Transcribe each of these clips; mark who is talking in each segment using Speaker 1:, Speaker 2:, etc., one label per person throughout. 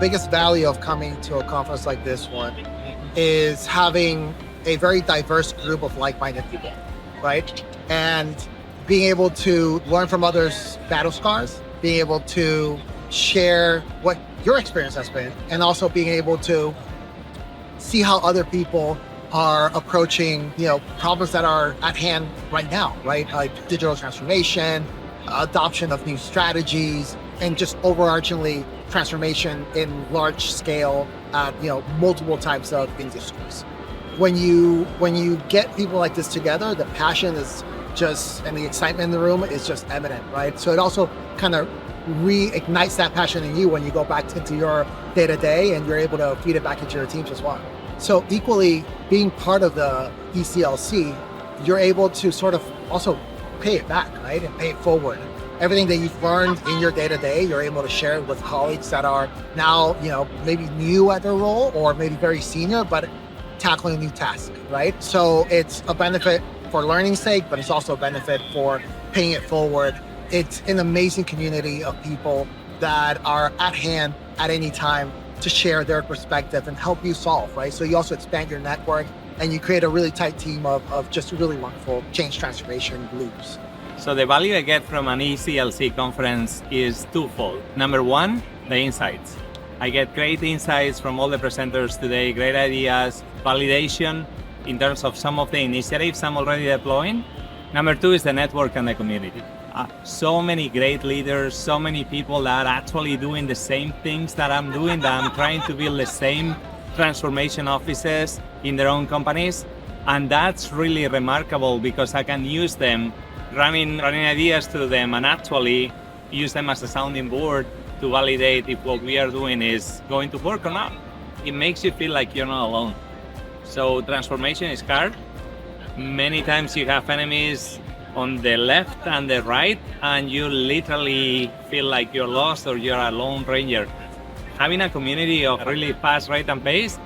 Speaker 1: biggest value of coming to a conference like this one is having a very diverse group of like-minded people, right? And being able to learn from others' battle scars, being able to share what your experience has been, and also being able to see how other people are approaching, problems that are at hand right now, right? Like digital transformation, adoption of new strategies, and just overarchingly transformation in large scale at, multiple types of industries. When you get people like this together, the passion is and the excitement in the room is just evident, right? So it also kind of reignites that passion in you when you go back into your day-to-day and you're able to feed it back into your teams as well. So equally, being part of the ECLC, you're able to sort of also pay it back, right? And pay it forward. Everything that you've learned in your day-to-day, you're able to share with colleagues that are now, maybe new at their role or maybe very senior, but tackling a new task, right? So it's a benefit for learning's sake, but it's also a benefit for paying it forward. It's an amazing community of people that are at hand at any time to share their perspective and help you solve, right? So you also expand your network and you create a really tight team of just really wonderful change transformation leaders.
Speaker 2: So the value I get from an ECLC conference is twofold. Number one, the insights. I get great insights from all the presenters today, great ideas, validation in terms of some of the initiatives I'm already deploying. Number two is the network and the community. So many great leaders, so many people that are actually doing the same things that I'm doing, that I'm trying to build the same transformation offices in their own companies. And that's really remarkable because I can use them, running ideas to them and actually use them as a sounding board to validate if what we are doing is going to work or not. It makes you feel like you're not alone. So transformation is hard. Many times you have enemies on the left and the right, and you literally feel like you're lost or you're a lone ranger. Having a community of really fast rate and pace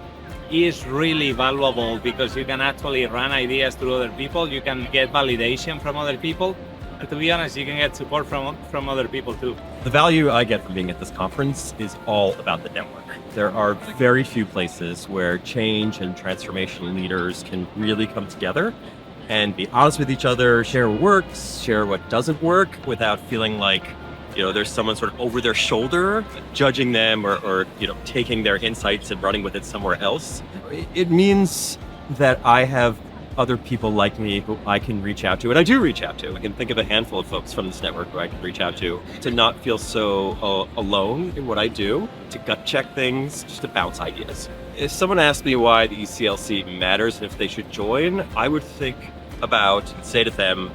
Speaker 2: is really valuable because you can actually run ideas through other people. You can get validation from other people. And to be honest, you can get support from other people too.
Speaker 3: The value I get from being at this conference is all about the network. There are very few places where change and transformation leaders can really come together and be honest with each other, share what works, share what doesn't work without feeling like, there's someone sort of over their shoulder judging them or taking their insights and running with it somewhere else. It means that I have other people like me who I can reach out to, and I do reach out to. I can think of a handful of folks from this network who I can reach out to not feel so alone in what I do, to gut check things, just to bounce ideas. If someone asked me why the ECLC matters and if they should join, I would say to them,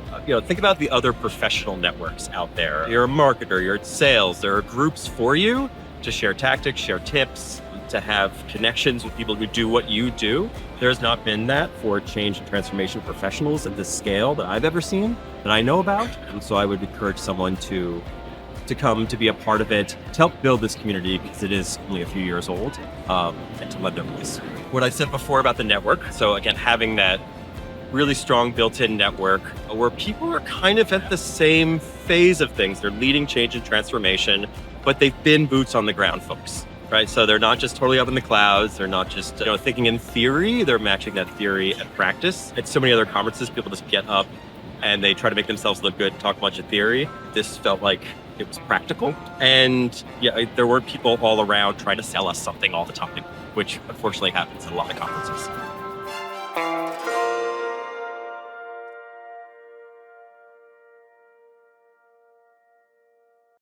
Speaker 3: think about the other professional networks out there. You're a marketer, you're in sales, there are groups for you to share tactics, share tips, to have connections with people who do what you do. There's not been that for change and transformation professionals at this scale that I've ever seen, that I know about. And so I would encourage someone to come to be a part of it, to help build this community because it is only a few years old, and to lend their voice. What I said before about the network, so again, having that really strong built-in network where people are kind of at the same phase of things. They're leading change and transformation, but they've been boots on the ground folks. Right, so they're not just totally up in the clouds. They're not just thinking in theory. They're matching that theory and practice. At so many other conferences, people just get up and they try to make themselves look good, talk a bunch of theory. This felt like it was practical, and there weren't people all around trying to sell us something all the time, which unfortunately happens at a lot of conferences.